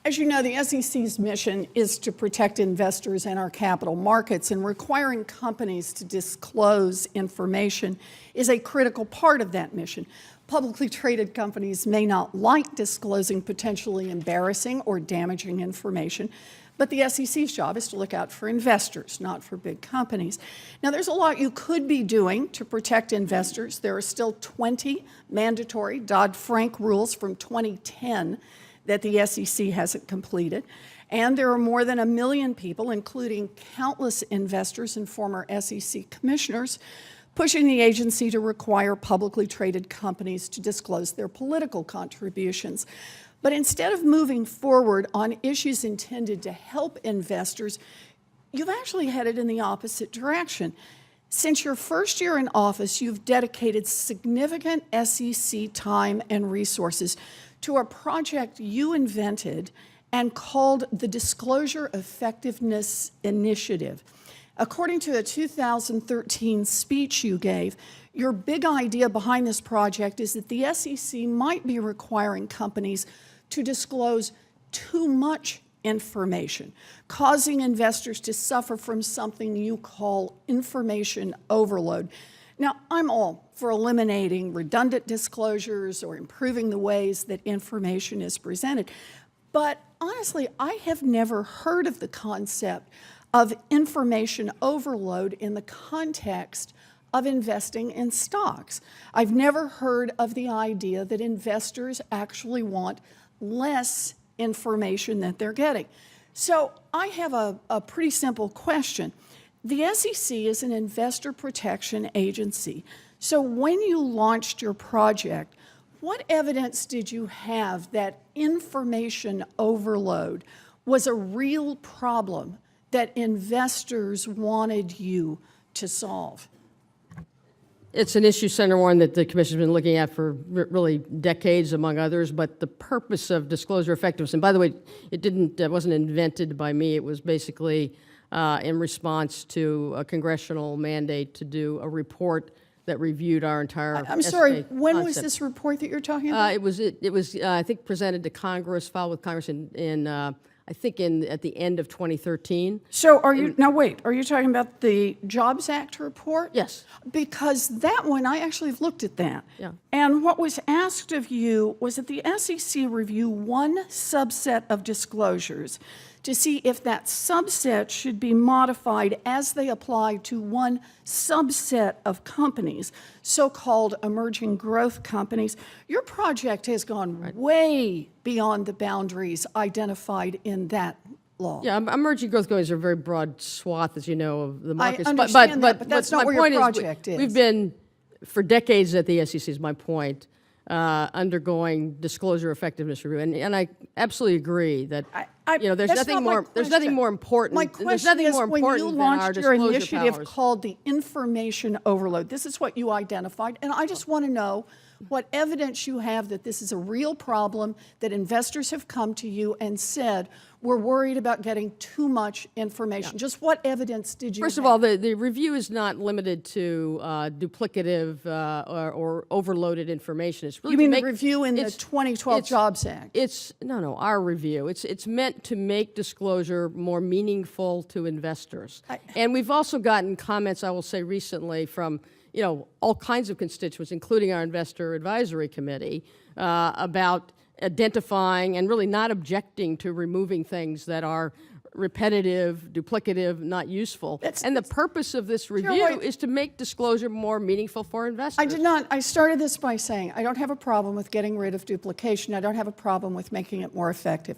As you know, the SEC's mission is to protect investors in our capital markets, and requiring companies to disclose information is a critical part of that mission. Publicly traded companies may not like disclosing potentially embarrassing or damaging information, but the SEC's job is to look out for investors, not for big companies. Now, there's a lot you could be doing to protect investors. There are still 20 mandatory Dodd-Frank rules from 2010 that the SEC hasn't completed. And there are more than 1 million people, including countless investors and former SEC commissioners, pushing the agency to require publicly traded companies to disclose their political contributions. But instead of moving forward on issues intended to help investors, you've actually headed in the opposite direction. Since your first year in office, you've dedicated significant SEC time and resources to a project you invented and called the Disclosure Effectiveness Initiative. According to a 2013 speech you gave, your big idea behind this project is that the SEC might be requiring companies to disclose too much information, causing investors to suffer from something you call information overload. Now, I'm all for eliminating redundant disclosures or improving the ways that information is presented, but honestly, I have never heard of the concept of information overload in the context of investing in stocks. I've never heard of the idea that investors actually want less information that they're getting. So I have a pretty simple question. The SEC is an investor protection agency. So when you launched your project, what evidence did you have that information overload was a real problem that investors wanted you to solve? It's an issue, Senator Warren, that the Commission has been looking at for really decades, among others, but the purpose of disclosure effectiveness, and by the way, it wasn't invented by me, it was basically in response to a congressional mandate to do a report that reviewed our entire I'm sorry, when was concept. this report that you're talking about? It was I think, presented to Congress, filed with Congress I think at the end of 2013. So are you, now wait, are you talking about the Jobs Act report? Yes. Because that one, I actually looked at that. Yeah. And what was asked of you was that the SEC review one subset of disclosures to see if that subset should be modified as they apply to one subset of companies, so-called emerging growth companies. Your project has gone way beyond the boundaries identified in that law. Yeah, emerging growth companies are a very broad swath, as you know, of the markets. I understand that, but that's not where your project is. We've been, for decades at the SEC, is my point, undergoing disclosure effectiveness review, and I absolutely agree that there's nothing more important. My question is, when you launched your initiative called the Information Overload, this is what you identified, and I just want to know what evidence you have that this is a real problem, that investors have come to you and said, we're worried about getting too much information. Yeah. Just what evidence did you have? First of all, the review is not limited to duplicative or overloaded information. It's really you mean the review in the 2012 Jobs Act? No, our review. It's meant to make disclosure more meaningful to investors. And we've also gotten comments, I will say recently, from all kinds of constituents, including our Investor Advisory Committee, about identifying and really not objecting to removing things that are repetitive, duplicative, not useful. And the purpose of this review is to make disclosure more meaningful for investors. I started this by saying I don't have a problem with getting rid of duplication. I don't have a problem with making it more effective.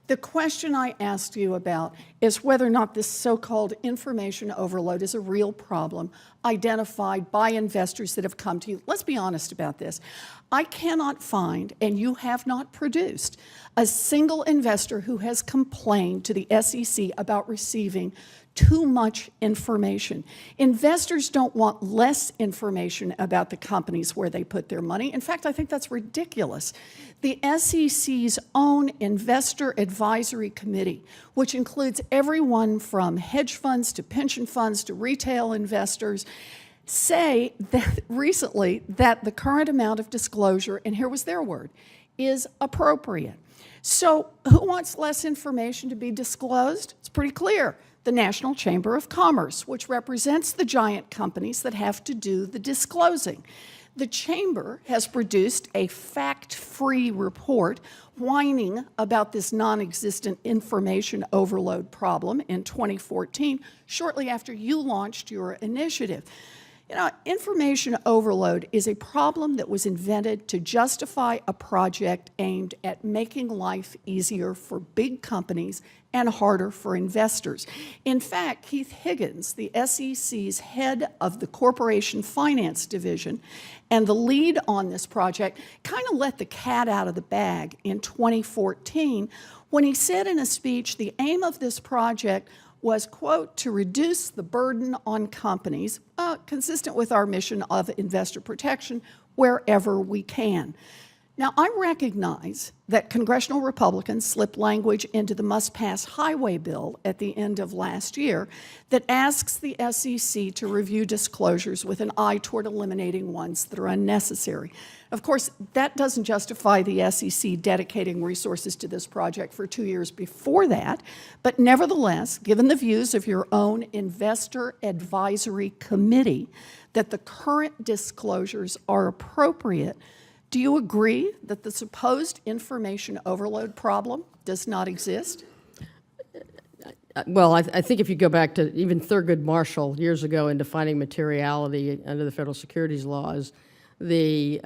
The question I asked you about is whether or not this so-called information overload is a real problem identified by investors that have come to you. Let's be honest about this. I cannot find, and you have not produced, a single investor who has complained to the SEC about receiving too much information. Investors don't want less information about the companies where they put their money. In fact, I think that's ridiculous. The SEC's own Investor Advisory Committee, which includes everyone from hedge funds to pension funds to retail investors, say that recently that the current amount of disclosure, and here was their word, is appropriate. So who wants less information to be disclosed? It's pretty clear. The National Chamber of Commerce, which represents the giant companies that have to do the disclosing. The Chamber has produced a fact-free report whining about this non-existent information overload problem in 2014, shortly after you launched your initiative. You know, information overload is a problem that was invented to justify a project aimed at making life easier for big companies and harder for investors. In fact, Keith Higgins, the SEC's head of the Corporation Finance Division and the lead on this project, kind of let the cat out of the bag in 2014 when he said in a speech the aim of this project was, quote, to reduce the burden on companies, consistent with our mission of investor protection, wherever we can. Now, I recognize that congressional Republicans slipped language into the must-pass highway bill at the end of last year that asks the SEC to review disclosures with an eye toward eliminating ones that are unnecessary. Of course, that doesn't justify the SEC dedicating resources to this project for 2 years before that, but nevertheless, given the views of your own Investor Advisory Committee that the current disclosures are appropriate, do you agree that the supposed information overload problem does not exist? Well, I think if you go back to even Thurgood Marshall years ago in defining materiality under the federal securities laws, the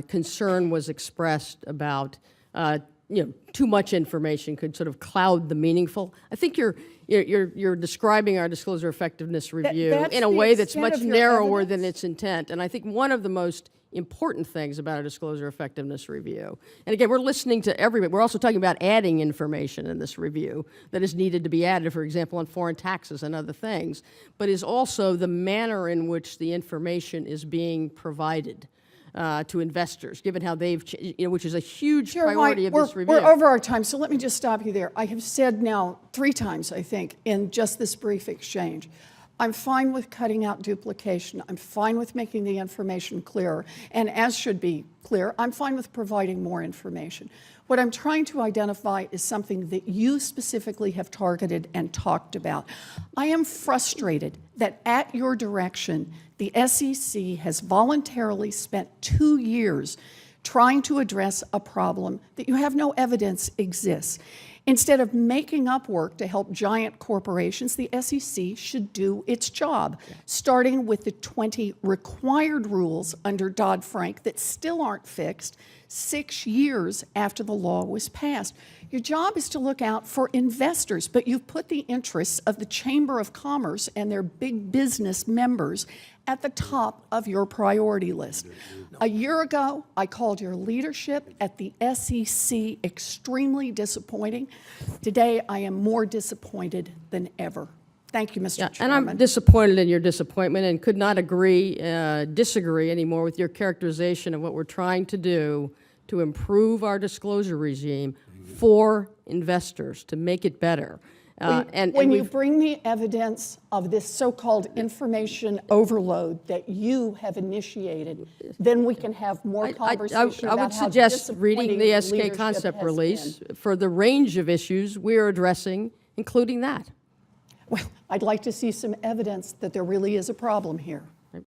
concern was expressed about too much information could sort of cloud the meaningful. I think you're describing our disclosure effectiveness review in a way that's much narrower than its intent. And I think one of the most important things about a disclosure effectiveness review, and again, we're listening to everybody. We're also talking about adding information in this review that is needed to be added, for example, on foreign taxes and other things, but is also the manner in which the information is being provided to investors, given how they've, which is a huge priority of this review. We're over our time, so let me just stop you there. I have said now 3 times, I think, in just this brief exchange, I'm fine with cutting out duplication. I'm fine with making the information clearer. And as should be clear, I'm fine with providing more information. What I'm trying to identify is something that you specifically have targeted and talked about. I am frustrated that at your direction, the SEC has voluntarily spent 2 years trying to address a problem that you have no evidence exists. Instead of making up work to help giant corporations, the SEC should do its job, starting with the 20 required rules under Dodd-Frank that still aren't fixed 6 years after the law was passed. Your job is to look out for investors, but you've put the interests of the Chamber of Commerce and their big business members at the top of your priority list. A year ago, I called your leadership at the SEC extremely disappointing. Today, I am more disappointed than ever. Thank you, Mr. Chairman. And I'm disappointed in your disappointment and could not disagree anymore with your characterization of what we're trying to do to improve our disclosure regime for investors, to make it better. When you bring me evidence of this so-called information overload that you have initiated, then we can have more conversation I would suggest reading the SK concept release for the range of issues we are addressing, including that. Well, I'd like to see some evidence that there really is a problem here.